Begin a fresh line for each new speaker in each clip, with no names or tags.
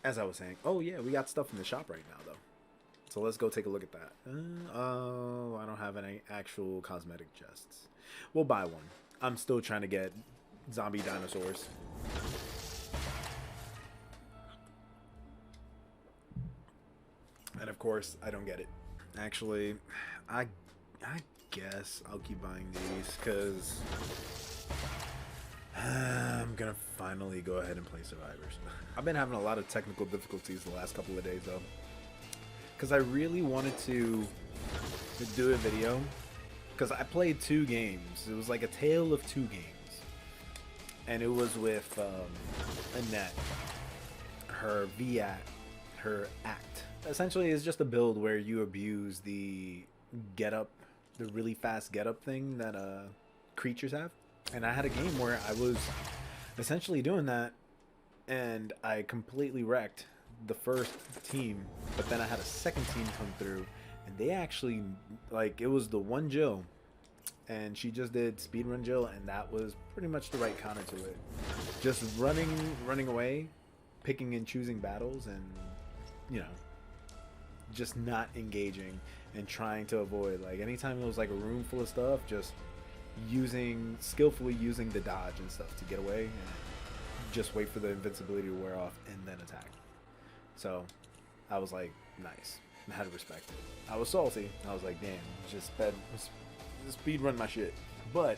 as I was saying, oh yeah, we got stuff in the shop right now though. So let's go take a look at that. Oh, I don't have any actual cosmetic chests. We'll buy one. I'm still trying to get zombie dinosaurs. And of course, I don't get it. Actually, I guess I'll keep buying these because I'm gonna finally go ahead and play Survivors. I've been having a lot of technical difficulties the last couple of days though, because I really wanted to do a video because I played 2 games. It was like a tale of 2 games, and it was with Annette. Her her act. Essentially, it's just a build where you abuse the get up, the really fast get up thing that creatures have. And I had a game where I was essentially doing that, and I completely wrecked the first team. But then I had a second team come through, and they actually, like, it was the one Jill, and she just did speedrun Jill, and that was pretty much the right counter to it. Just running away, picking and choosing battles, and you know, just not engaging and trying to avoid. Like anytime it was like a room full of stuff, just skillfully using the dodge and stuff to get away, and just wait for the invincibility to wear off and then attack. So I was like, nice. I had to respect it. I was salty. I was like, damn, just speed run my shit. But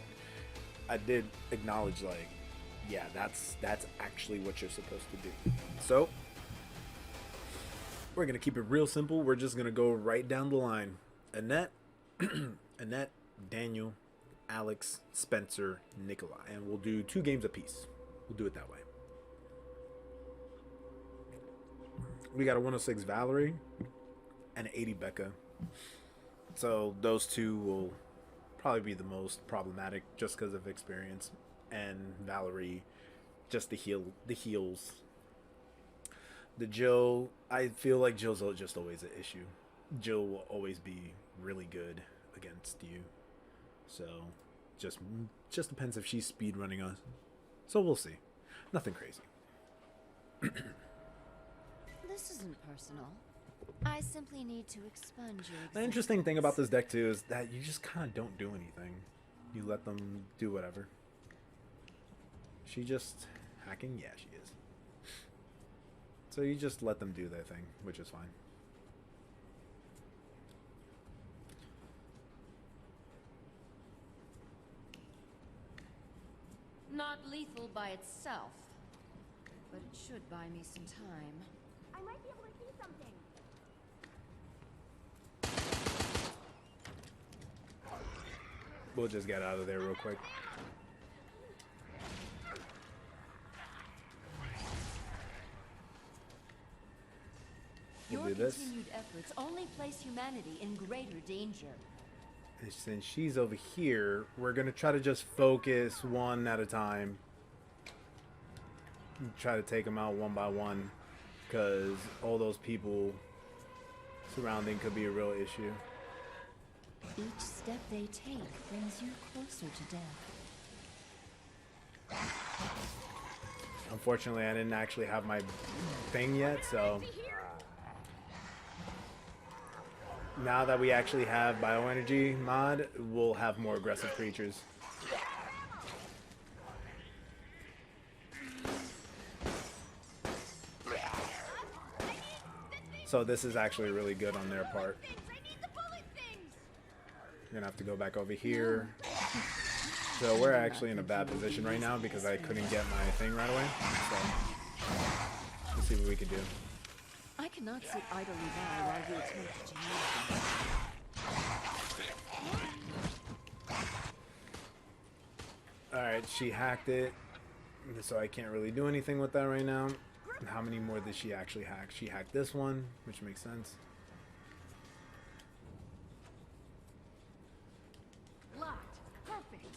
I did acknowledge, like, yeah, that's actually what you're supposed to do. So we're gonna keep it real simple. We're just gonna go right down the line. Annette, Annette, Daniel, Alex, Spencer, Nikolai, and we'll do 2 games apiece. We'll do it that way. We got a 106 Valerie and an 80 Becca. So those 2 will probably be the most problematic just because of experience, and Valerie, just the heals. The Jill, I feel like Jill's just always an issue. Jill will always be really good against you. So just depends if she's speed running us. So we'll see. Nothing crazy.
This isn't personal. I simply need to expunge your existence.
The interesting thing about this deck too is that you just kind of don't do anything. You let them do whatever. She just hacking? Yeah, she is. So you just let them do their thing, which is fine.
Not lethal by itself, but it should buy me some time.
I might be able to see something.
We'll just get out of there real quick.
Your
We'll do this.
continued efforts only place humanity in greater danger.
And since she's over here, we're gonna try to just focus one at a time. Try to take them out one by one, because all those people surrounding could be a real issue.
Each step they take brings you closer to death.
Unfortunately, I didn't actually have my thing yet, so now that we actually have bioenergy mod, we'll have more aggressive creatures. So this is actually really good on their part. We're gonna have to go back over here. So we're actually in a bad position right now because I couldn't get my thing right away. So let's see what we can do.
I cannot sit idly by while you attempt to use them.
Alright, she hacked it. So I can't really do anything with that right now. How many more did she actually hack? She hacked this one, which makes sense.
Locked. Perfect.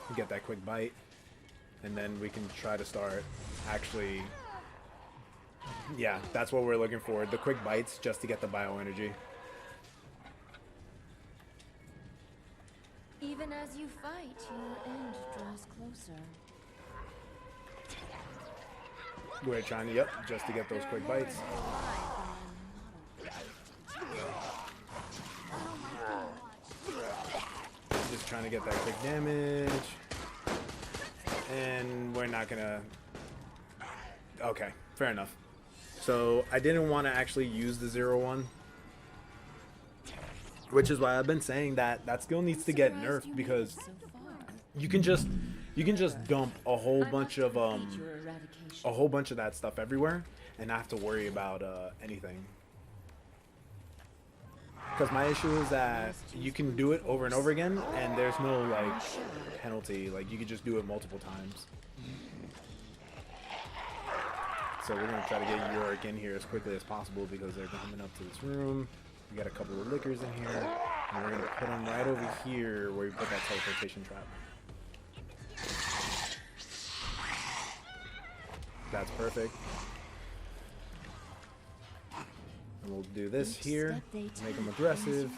We get that quick bite. And then we can try to start actually... Yeah, that's what we're looking for. The quick bites just to get the bioenergy.
Even as you fight, your end draws closer.
We're trying to, yep, just to get those quick bites. Just trying to get that quick damage. And we're not gonna... Okay, fair enough. So I didn't want to actually use the 0-1. Which is why I've been saying that that skill needs to get nerfed, because you can just dump a whole bunch of that stuff everywhere and not have to worry about anything. Because my issue is that you can do it over and over again and there's no like penalty. Like you could just do it multiple times. So we're gonna try to get Yorick in here as quickly as possible because they're coming up to this room. We got a couple of lickers in here, and we're gonna put them right over here where we put that teleportation trap. That's perfect. And we'll do this here, make them aggressive.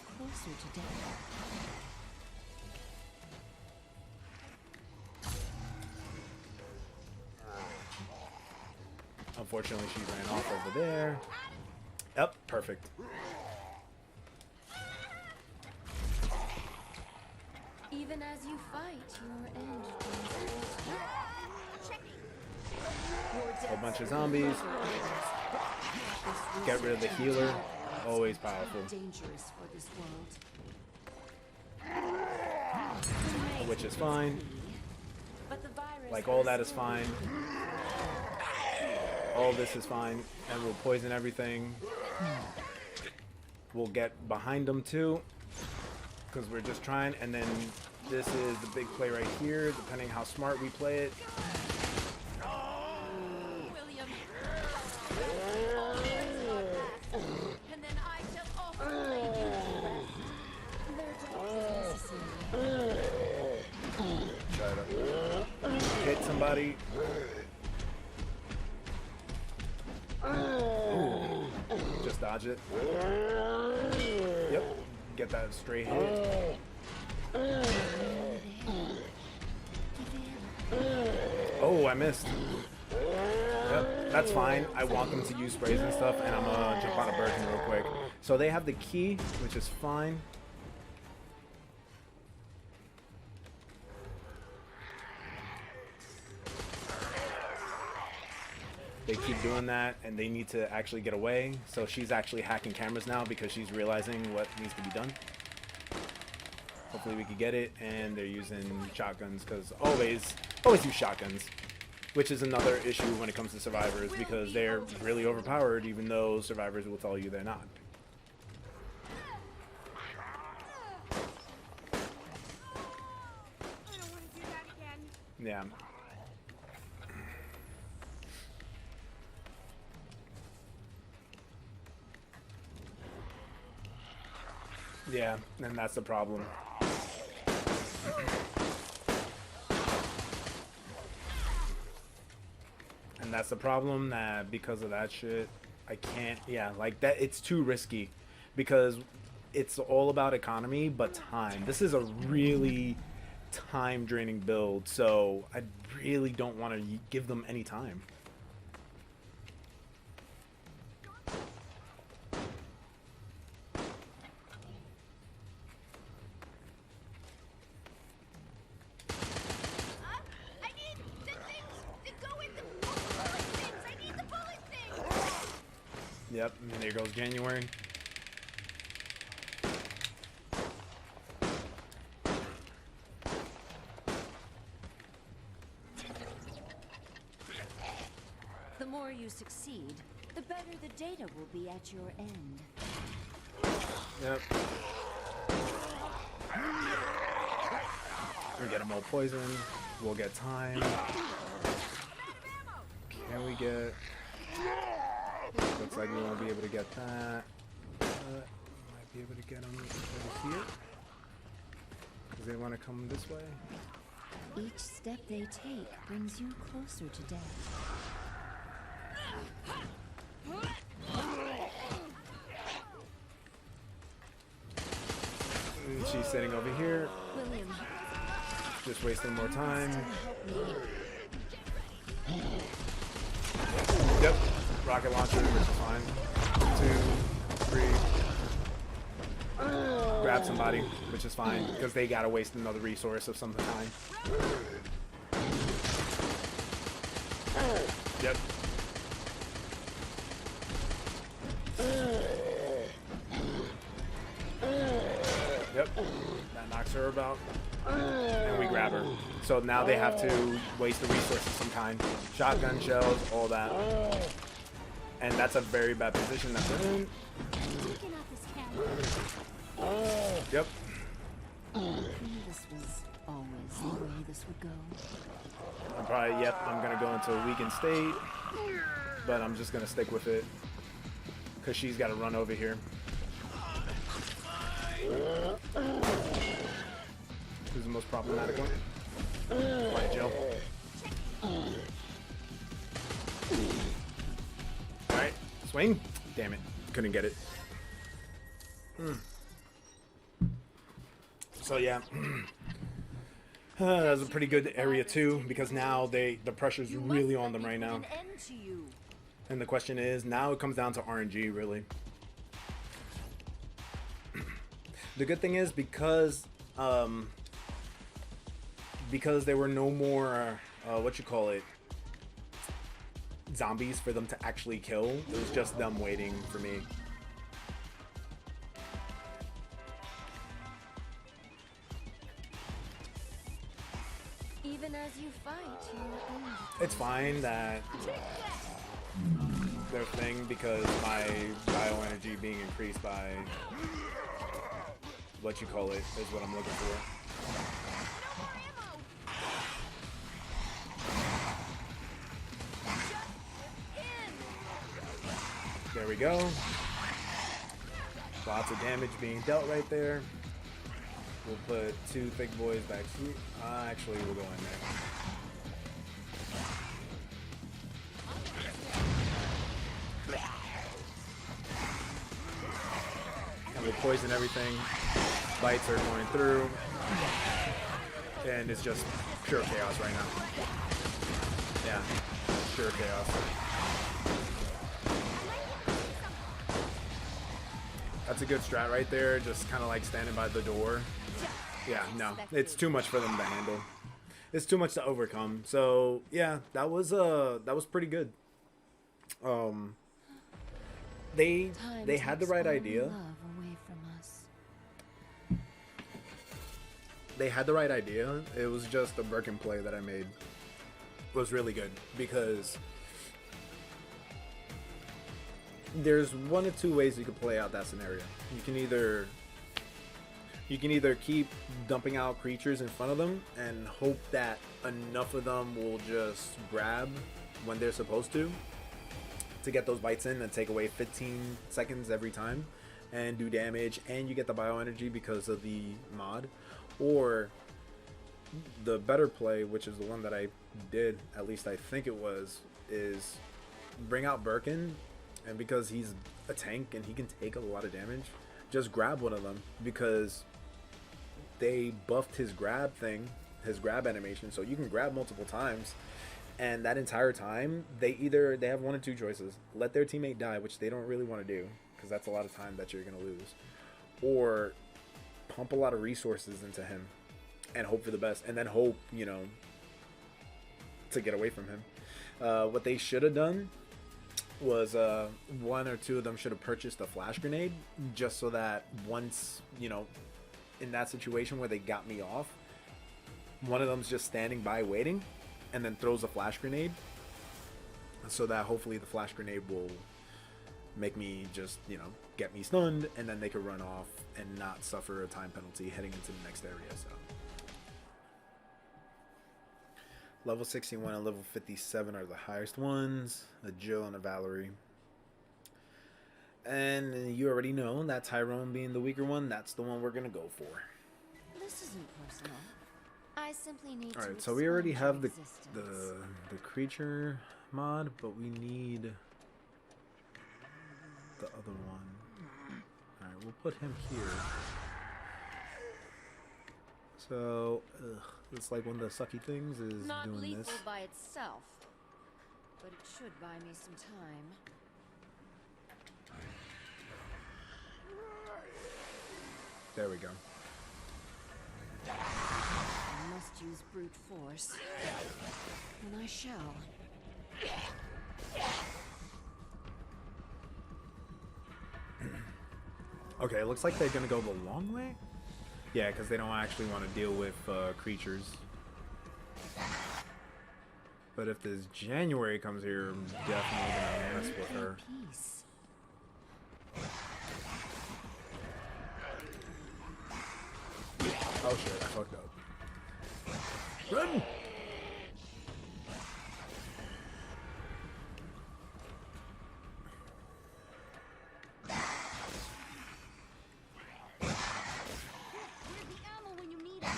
Unfortunately, she ran off over there. Yep, perfect.
Even as you fight, your end.
A bunch of zombies. Get rid of the healer. Always powerful.
Dangerous for this world.
Which is fine.
But the virus
Like all that is fine. All this is fine. And we'll poison everything. We'll get behind them too. Because we're just trying. And then this is the big play right here. Depending how smart we play it.
William. And then I shall offer
Try to hit somebody. Ooh. Just dodge it. Yep. Get that straight hit. Oh, I missed. Yep, that's fine. I want them to use sprays and stuff, and I'm gonna jump on a Virgin real quick. So they have the key, which is fine. They keep doing that, and they need to actually get away. So she's actually hacking cameras now because she's realizing what needs to be done. Hopefully we can get it, and they're using shotguns because always use shotguns, which is another issue when it comes to survivors because they're really overpowered, even though survivors will tell you they're not.
I don't want to do that again.
Yeah. Yeah, and that's the problem. And that's the problem, that because of that shit, I can't, yeah, like that, it's too risky because it's all about economy, but time. This is a really time draining build, so I really don't want to give them any time. Yep, and there goes January.
The more you succeed, the better the data will be at your end.
Yep. We get them all poisoned. We'll get time. Can we get... Looks like we won't be able to get that. Might be able to get them over here. Because they want to come this way.
Each step they take brings you closer to death.
And she's sitting over here.
William,
Just wasting more time.
help me.
rocket launcher, which is fine. 2, 3. Grab somebody, which is fine, because they gotta waste another resource of some kind. Yep. Yep. That knocks her about. And we grab her. So now they have to waste the resources of some kind. Shotgun shells, all that. And that's a very bad position that they're in. Yep.
This was always the way this would go.
I'm probably, yep, I'm gonna go into a weakened state. But I'm just gonna stick with it. Because she's gotta run over here. Who's the most problematic one? Quiet Jill. Alright, swing. Damn it. Couldn't get it. So yeah. That was a pretty good area too, because now the pressure's really on them right now. And the question is, now it comes down to RNG really. The good thing is because there were no more zombies for them to actually kill. It was just them waiting for me.
Even as you fight,
It's fine that their thing, because my bioenergy being increased by is what I'm looking for. There we go. Lots of damage being dealt right there. We'll put 2 thick boys back here. Actually, we'll go in there. And we'll poison everything. Bites are going through. And it's just pure chaos right now. Yeah, pure chaos. That's a good strat right there, just kind of like standing by the door. Yeah, no, it's too much for them to handle. It's too much to overcome. So yeah, that was pretty good. They had the right idea. They had the right idea. It was just the Birkin play that I made was really good, because there's 1 or 2 ways you could play out that scenario. You can either keep dumping out creatures in front of them and hope that enough of them will just grab when they're supposed to get those bites in and take away 15 seconds every time and do damage, and you get the bioenergy because of the mod. Or the better play, which is the one that I did, at least I think it was, is bring out Birkin, and because he's a tank and he can take a lot of damage, just grab one of them, because they buffed his grab thing, his grab animation, so you can grab multiple times, and that entire time they have 1 or 2 choices: let their teammate die, which they don't really want to do because that's a lot of time that you're going to lose, or pump a lot of resources into him and hope for the best, and then hope, to get away from him. What they should have done was 1 or 2 of them should have purchased a flash grenade, just so that once, in that situation where they got me off, one of them's just standing by waiting and then throws a flash grenade, so that hopefully the flash grenade will make me just, get me stunned, and then they could run off and not suffer a time penalty heading into the next area. So level 61 and level 57 are the highest ones, a Jill and a Valerie. And you already know that Tyrone being the weaker one, that's the one we're gonna go for.
This isn't personal. I simply need
Alright, so we already have the creature mod, but we need the other one. Alright, we'll put him here. So, it's like one of the sucky things is
Not
doing
lethal
this.
by itself, but it should buy me some time.
There we go.
I must use brute force. And I shall.
Okay, it looks like they're gonna go the long way. Yeah, because they don't actually want to deal with creatures. But if this January comes here, I'm definitely gonna mess with her.
Peace.
Oh shit, I fucked up. Run!
Where's the ammo when you need it?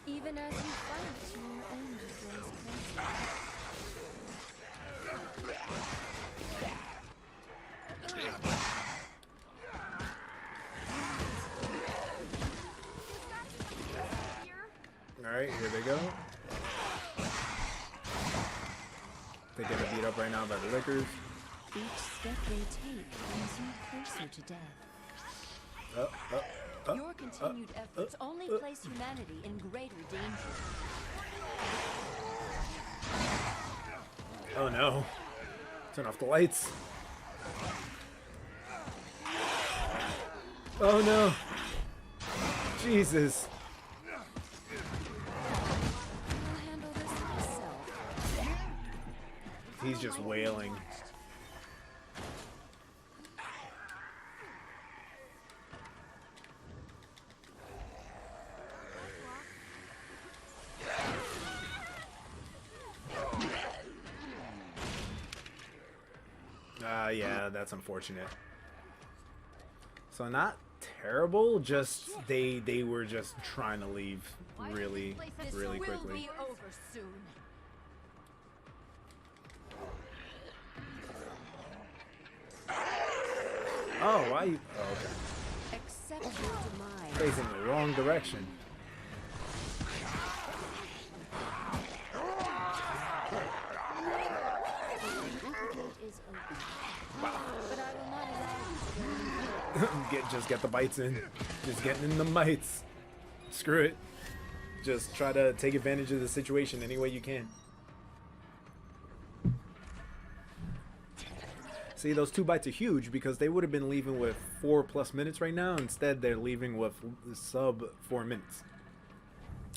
Even as you fight, your end grows closer.
Alright, here they go. They get beat up right now by the lickers.
Each step they take brings you closer to death. Your continued efforts only place humanity in greater danger.
Oh no. Turn off the lights. Oh no. Jesus.
I'll handle this myself.
He's just wailing. Yeah, that's unfortunate. So not terrible, just they were just trying to leave really
Will
quickly.
be over soon.
Oh, why you? Oh, okay.
Accept your demise.
Facing the wrong direction.
The gate is open. But I will not allow you to go.
Just get the bites in. Just getting in the bites. Screw it. Just try to take advantage of the situation any way you can. See, those 2 bites are huge because they would have been leaving with 4+ minutes right now. Instead, they're leaving with sub 4 minutes.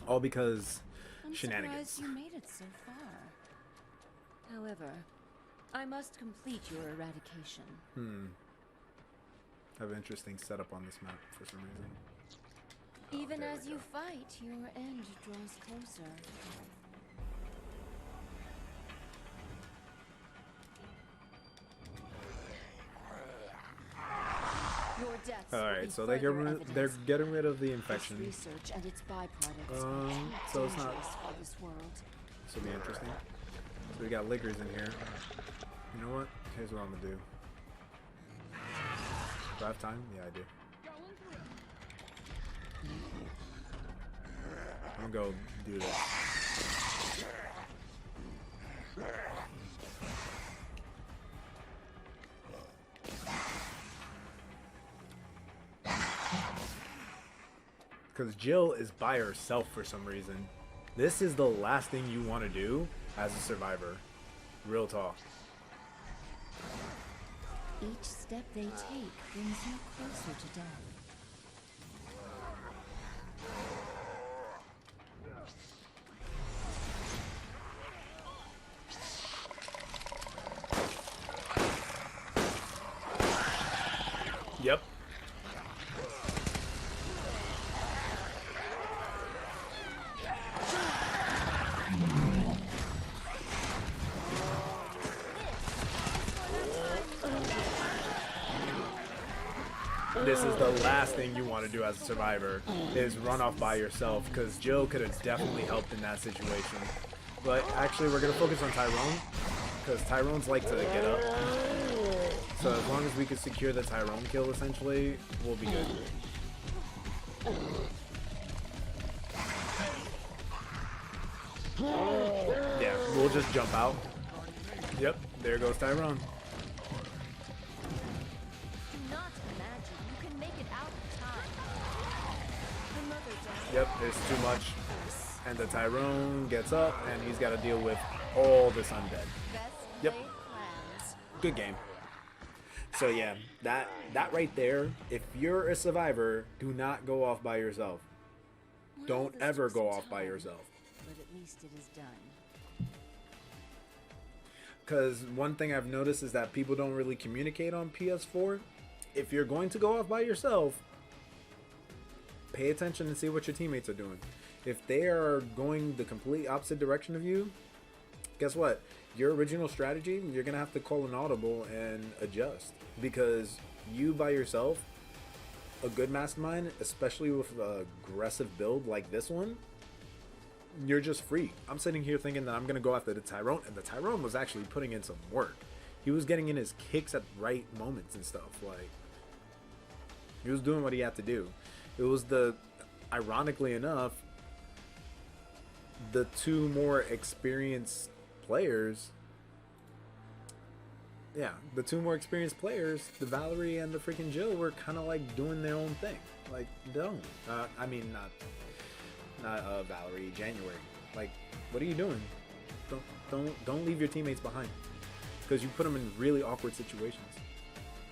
All because
I'm
shenanigans.
surprised you made it so far. However, I must complete your eradication.
Have an interesting setup on this map for some reason.
Even
there
as
we
you
go.
fight, your end draws closer. Your deaths will be
Alright, so they're
further
getting rid of the
evidence.
infection.
This research and its byproducts are too
So it's not.
dangerous for this world.
This will be interesting. So we got lickers in here. You know what? Here's what I'm gonna do. Do I have time? Yeah, I do. I'm gonna go do this. Because Jill is by herself for some reason. This is the last thing you want to do as a survivor. Real talk.
Each step they take brings you closer to death.
Yep. This is the last thing you want to do as a survivor, is run off by yourself, because Jill could have definitely helped in that situation. But actually, we're going to focus on Tyrone, because Tyrone's like to get up. So as long as we can secure the Tyrone kill, essentially, we'll be good. We'll just jump out. Yep, there goes Tyrone.
Do not imagine you can make it out in time. Another day.
Yep, there's too much. And the Tyrone gets up, and he's got to deal with all this undead.
Best
Yep.
laid plans.
Good game. So yeah, that right there, if you're a survivor, do not go off by yourself. Don't
This
ever
took
go
some
off by
time,
yourself.
But at least it is done.
Because one thing I've noticed is that people don't really communicate on PS4. If you're going to go off by yourself, pay attention and see what your teammates are doing. If they are going the complete opposite direction of you, guess what? Your original strategy, you're going to have to call an audible and adjust. Because you by yourself, a good mastermind, especially with an aggressive build like this one, you're just free. I'm sitting here thinking that I'm going to go after the Tyrone, and the Tyrone was actually putting in some work. He was getting in his kicks at the right moments and stuff. Like, he was doing what he had to do. It was ironically enough, the two more experienced players, the Valerie and the freaking Jill, were kind of like doing their own thing. Like, don't. I mean, not Valerie, January. Like, what are you doing? Don't leave your teammates behind, because you put them in really awkward situations.